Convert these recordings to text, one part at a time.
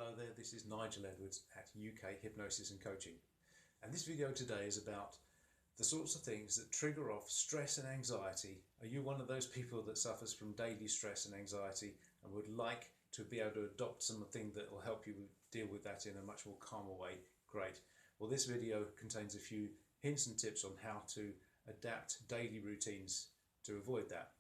Hello there, this is Nigel Edwards at UK Hypnosis and Coaching, and this video today is about the sorts of things that trigger off stress and anxiety. Are you one of those people that suffers from daily stress and anxiety and would like to be able to adopt something that will help you deal with that in a much more calmer way? Great. Well, this video contains a few hints and tips on how to adapt daily routines to avoid that.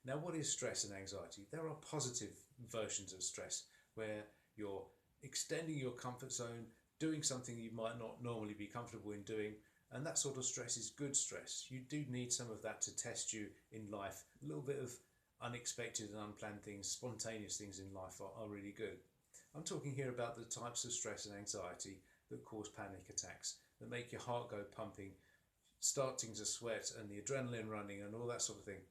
Now, what is stress and anxiety? There are positive versions of stress where you're extending your comfort zone, doing something you might not normally be comfortable in doing, and that sort of stress is good stress. You do need some of that to test you in life. A little bit of unexpected and unplanned things, spontaneous things in life are really good. I'm talking here about the types of stress and anxiety that cause panic attacks, that make your heart go pumping, starting to sweat and the adrenaline running and all that sort of thing.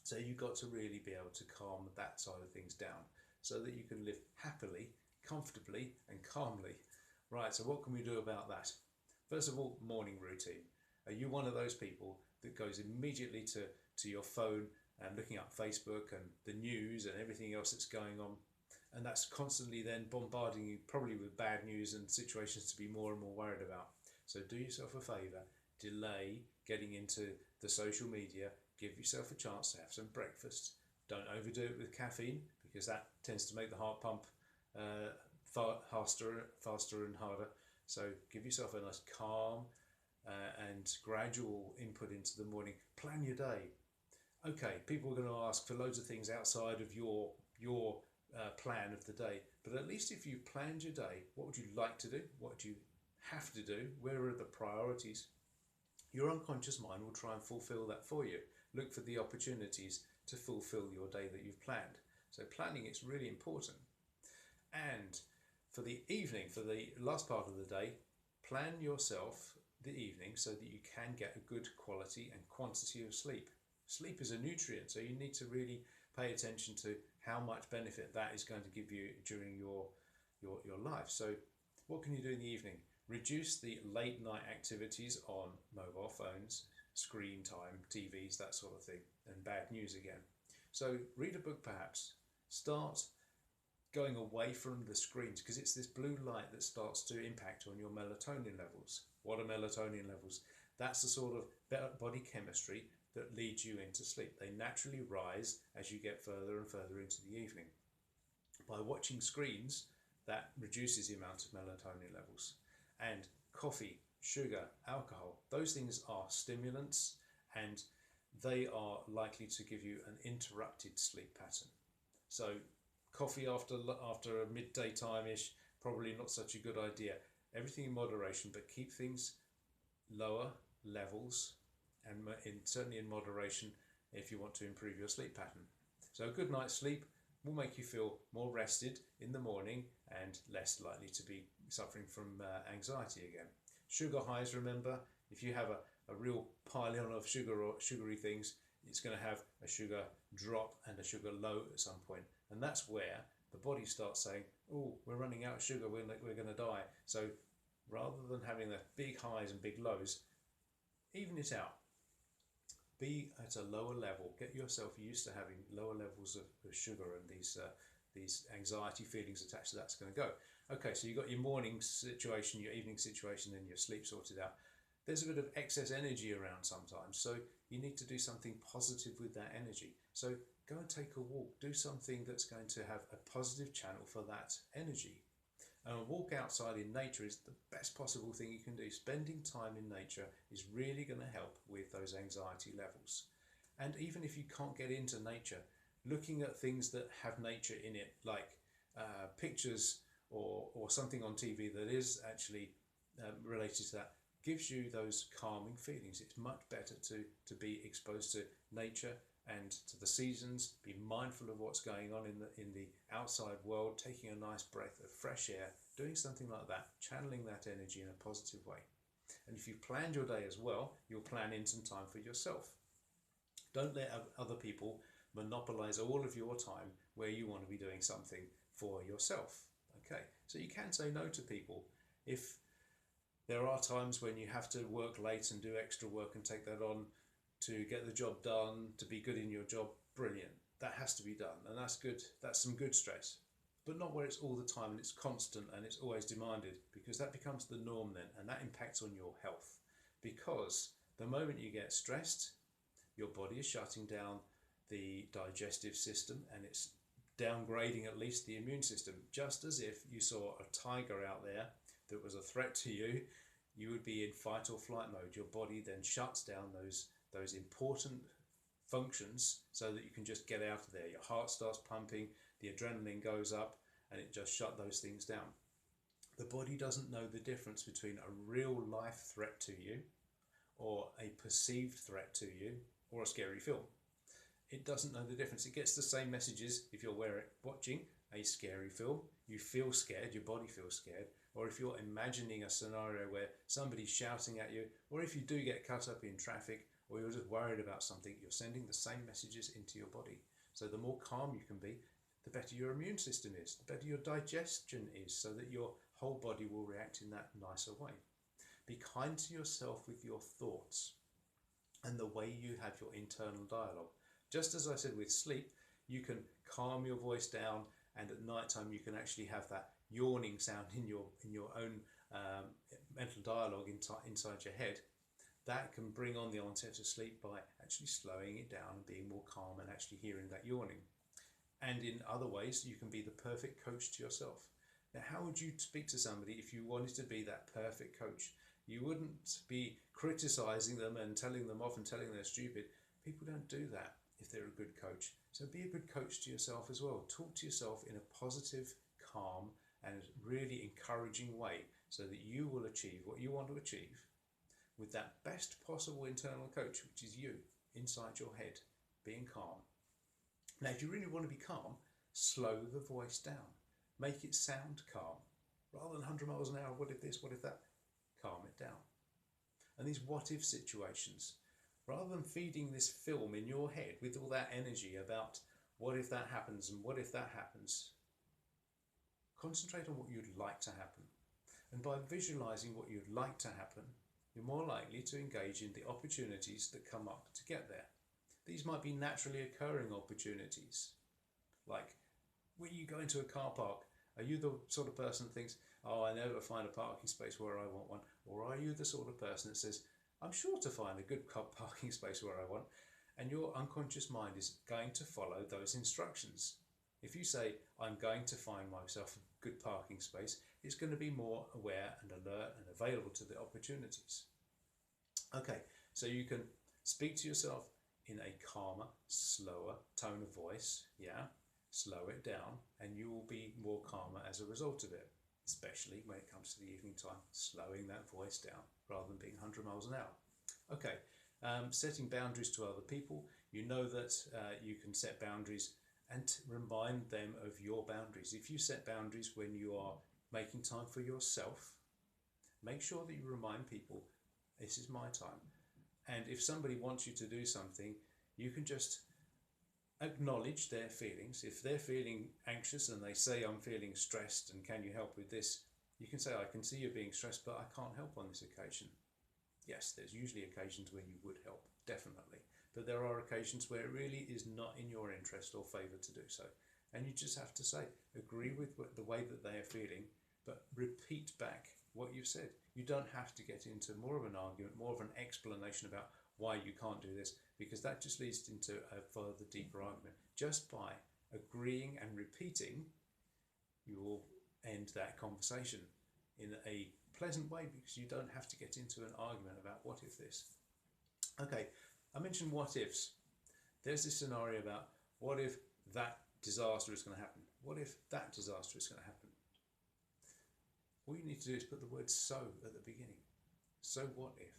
So you've got to really be able to calm that side of things down so that you can live happily, comfortably and calmly. Right, so what can we do about that? First of all, morning routine. Are you one of those people that goes immediately to your phone and looking up Facebook and the news and everything else that's going on, and that's constantly then bombarding you probably with bad news and situations to be more and more worried about? So do yourself a favour, delay getting into the social media, give yourself a chance to have some breakfast. Don't overdo it with caffeine because that tends to make the heart pump faster and harder. So give yourself a nice calm and gradual input into the morning. Plan your day. Okay, people are going to ask for loads of things outside of your plan of the day, but at least if you planned your day, what would you like to do? What do you have to do? Where are the priorities? Your unconscious mind will try and fulfill that for you. Look for the opportunities to fulfill your day that you've planned. So planning is really important. And for the evening, for the last part of the day, plan yourself the evening so that you can get a good quality and quantity of sleep. Sleep is a nutrient, so you need to really pay attention to how much benefit that is going to give you during your life. So what can you do in the evening? Reduce the late night activities on mobile phones, screen time, TVs, that sort of thing, and bad news again. So read a book perhaps. Start going away from the screens because it's this blue light that starts to impact on your melatonin levels. What are melatonin levels? That's the sort of body chemistry that leads you into sleep. They naturally rise as you get further and further into the evening. By watching screens, that reduces the amount of melatonin levels. And coffee, sugar, alcohol, those things are stimulants and they are likely to give you an interrupted sleep pattern. So coffee after a midday time-ish, probably not such a good idea. Everything in moderation, but keep things lower levels and certainly in moderation if you want to improve your sleep pattern. So a good night's sleep will make you feel more rested in the morning and less likely to be suffering from anxiety again. Sugar highs, remember, if you have a real pile-on of sugar or sugary things, it's going to have a sugar drop and a sugar low at some point. And that's where the body starts saying, oh, we're running out of sugar, we're going to die. So rather than having the big highs and big lows, even it out. Be at a lower level. Get yourself used to having lower levels of sugar, and these anxiety feelings attached to that's going to go. Okay, so you've got your morning situation, your evening situation, and your sleep sorted out. There's a bit of excess energy around sometimes, so you need to do something positive with that energy. So go and take a walk. Do something that's going to have a positive channel for that energy. And a walk outside in nature is the best possible thing you can do. Spending time in nature is really going to help with those anxiety levels. And even if you can't get into nature, looking at things that have nature in it, like pictures or something on TV that is actually related to that, gives you those calming feelings. It's much better to be exposed to nature and to the seasons, be mindful of what's going on in the outside world, taking a nice breath of fresh air, doing something like that, channeling that energy in a positive way. And if you've planned your day as well, you'll plan in some time for yourself. Don't let other people monopolize all of your time where you want to be doing something for yourself. Okay, so you can say no to people. If there are times when you have to work late and do extra work and take that on to get the job done, to be good in your job, brilliant. That has to be done, and that's good. That's some good stress. but not where it's all the time and it's constant and it's always demanded, because that becomes the norm then, and that impacts on your health. Because the moment you get stressed, your body is shutting down the digestive system and it's downgrading at least the immune system. Just as if you saw a tiger out there that was a threat to you, you would be in fight or flight mode. Your body then shuts down those important functions so that you can just get out of there. Your heart starts pumping, the adrenaline goes up, and it just shut those things down. The body doesn't know the difference between a real life threat to you or a perceived threat to you or a scary film. It doesn't know the difference. It gets the same messages if you're watching a scary film. You feel scared, your body feels scared, or if you're imagining a scenario where somebody's shouting at you, or if you do get cut up in traffic, or you're just worried about something, you're sending the same messages into your body. So the more calm you can be, the better your immune system is, the better your digestion is, so that your whole body will react in that nicer way. Be kind to yourself with your thoughts and the way you have your internal dialogue. Just as I said with sleep, you can calm your voice down, and at night time you can actually have that yawning sound in your own mental dialogue inside your head. That can bring on the onset of sleep by actually slowing it down and being more calm and actually hearing that yawning. And in other ways, you can be the perfect coach to yourself. Now, how would you speak to somebody if you wanted to be that perfect coach? You wouldn't be criticizing them and telling them off and telling them they're stupid. People don't do that if they're a good coach. So be a good coach to yourself as well. Talk to yourself in a positive, calm, and really encouraging way so that you will achieve what you want to achieve with that best possible internal coach, which is you, inside your head, being calm. Now, if you really want to be calm, slow the voice down. Make it sound calm. Rather than 100 miles an hour, what if this, what if that? Calm it down. And these what if situations, rather than feeding this film in your head with all that energy about what if that happens and what if that happens, concentrate on what you'd like to happen. And by visualizing what you'd like to happen, you're more likely to engage in the opportunities that come up to get there. These might be naturally occurring opportunities. Like when you go into a car park, are you the sort of person that thinks, oh, I never find a parking space where I want one? Or are you the sort of person that says, I'm sure to find a good parking space where I want? And your unconscious mind is going to follow those instructions. If you say, I'm going to find myself a good parking space, it's going to be more aware and alert and available to the opportunities. Okay, so you can speak to yourself in a calmer, slower tone of voice, slow it down, and you will be more calmer as a result of it, especially when it comes to the evening time, slowing that voice down rather than being 100 miles an hour. Okay, setting boundaries to other people. You know that you can set boundaries and remind them of your boundaries. If you set boundaries when you are making time for yourself, make sure that you remind people, this is my time. And if somebody wants you to do something, you can just acknowledge their feelings. If they're feeling anxious and they say, I'm feeling stressed and can you help with this? You can say, I can see you're being stressed, but I can't help on this occasion. Yes, there's usually occasions where you would help, definitely. But there are occasions where it really is not in your interest or favour to do so. And you just have to say, agree with the way that they are feeling, but repeat back what you've said. You don't have to get into more of an argument, more of an explanation about why you can't do this, because that just leads into a further deeper argument. Just by agreeing and repeating, you will end that conversation in a pleasant way, because you don't have to get into an argument about what if this. Okay, I mentioned what ifs. There's this scenario about what if that disaster is going to happen? What if that disaster is going to happen? All you need to do is put the word so at the beginning. So what if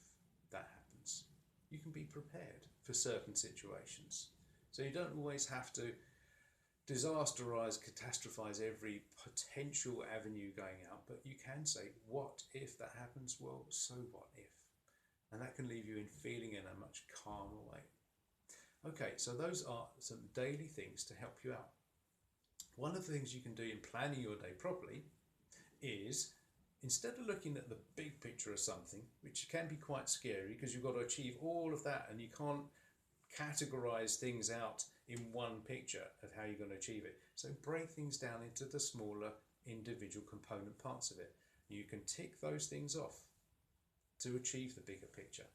that happens? You can be prepared for certain situations. So you don't always have to disasterize, catastrophize every potential avenue going out, but you can say, what if that happens? Well, so what if? And that can leave you in feeling in a much calmer way. Okay, so those are some daily things to help you out. One of the things you can do in planning your day properly is, instead of looking at the big picture of something, which can be quite scary because you've got to achieve all of that and you can't categorize things out in one picture of how you're going to achieve it. So break things down into the smaller individual component parts of it. You can tick those things off to achieve the bigger picture.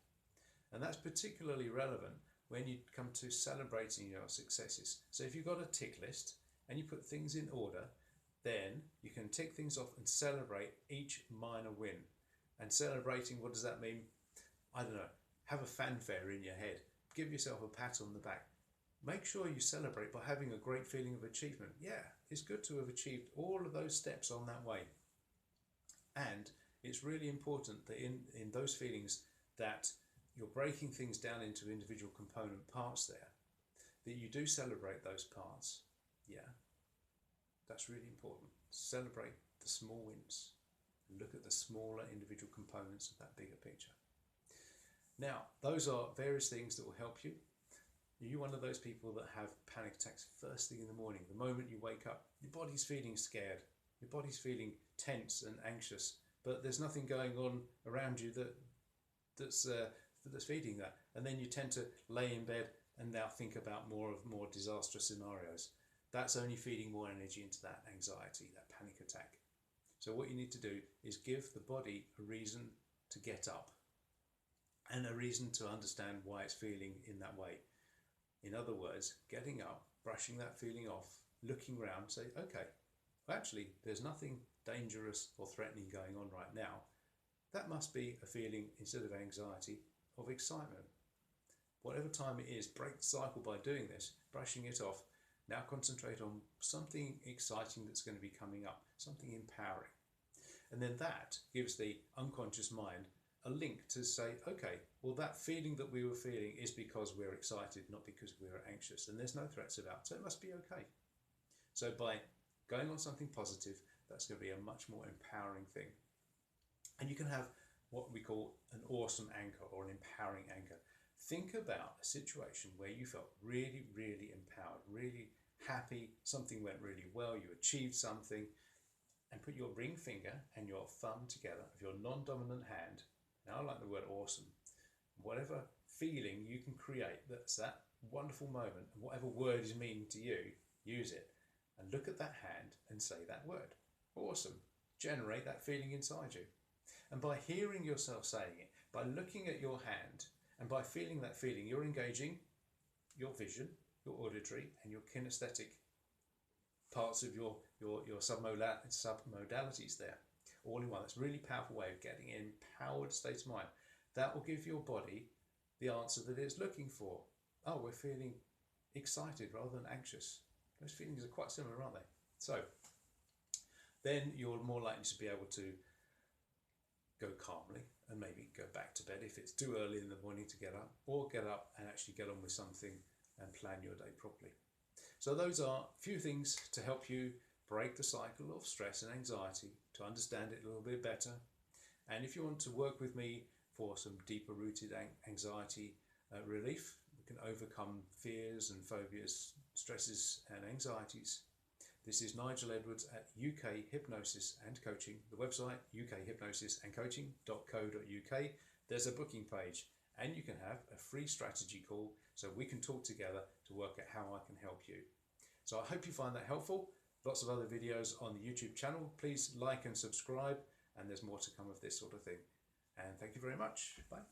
And that's particularly relevant when you come to celebrating your successes. So if you've got a tick list and you put things in order, then you can tick things off and celebrate each minor win. And celebrating, what does that mean? I don't know. Have a fanfare in your head. Give yourself a pat on the back. Make sure you celebrate by having a great feeling of achievement. Yeah, it's good to have achieved all of those steps on that way. And it's really important that in those feelings that you're breaking things down into individual component parts there, that you do celebrate those parts. Yeah, that's really important. Celebrate the small wins. Look at the smaller individual components of that bigger picture. Now, those are various things that will help you. Are you one of those people that have panic attacks first thing in the morning? The moment you wake up, your body's feeling scared. Your body's feeling tense and anxious, but there's nothing going on around you that's feeding that. And then you tend to lay in bed and now think about more disastrous scenarios. That's only feeding more energy into that anxiety, that panic attack. So what you need to do is give the body a reason to get up and a reason to understand why it's feeling in that way. In other words, getting up, brushing that feeling off, looking around, say, okay, actually, there's nothing dangerous or threatening going on right now. That must be a feeling, instead of anxiety, of excitement. Whatever time it is, break the cycle by doing this, brushing it off. Now concentrate on something exciting that's going to be coming up, something empowering. And then that gives the unconscious mind a link to say, okay, well, that feeling that we were feeling is because we're excited, not because we're anxious, and there's no threats about, so it must be okay. So by going on something positive, that's going to be a much more empowering thing. And you can have what we call an awesome anchor or an empowering anchor. Think about a situation where you felt really, really empowered, really happy, something went really well, you achieved something, and put your ring finger and your thumb together of your non-dominant hand. Now I like the word awesome. Whatever feeling you can create, that's that wonderful moment, and whatever word is meaning to you, use it. And look at that hand and say that word. Awesome. Generate that feeling inside you. And by hearing yourself saying it, by looking at your hand, and by feeling that feeling, you're engaging your vision, your auditory, and your kinesthetic parts of your submodalities there, all in one. That's a really powerful way of getting an empowered state of mind. That will give your body the answer that it's looking for. Oh, we're feeling excited rather than anxious. Those feelings are quite similar, aren't they? So then you're more likely to be able to go calmly and maybe go back to bed if it's too early in the morning to get up, or get up and actually get on with something and plan your day properly. So those are a few things to help you break the cycle of stress and anxiety, to understand it a little bit better. And if you want to work with me for some deeper rooted anxiety relief, we can overcome fears and phobias, stresses and anxieties. This is Nigel Edwards at UK Hypnosis and Coaching. The website, ukhypnosisandcoaching.co.uk. There's a booking page, and you can have a free strategy call so we can talk together to work out how I can help you. So I hope you find that helpful. Lots of other videos on the YouTube channel. Please like and subscribe, and there's more to come of this sort of thing. And thank you very much. Bye.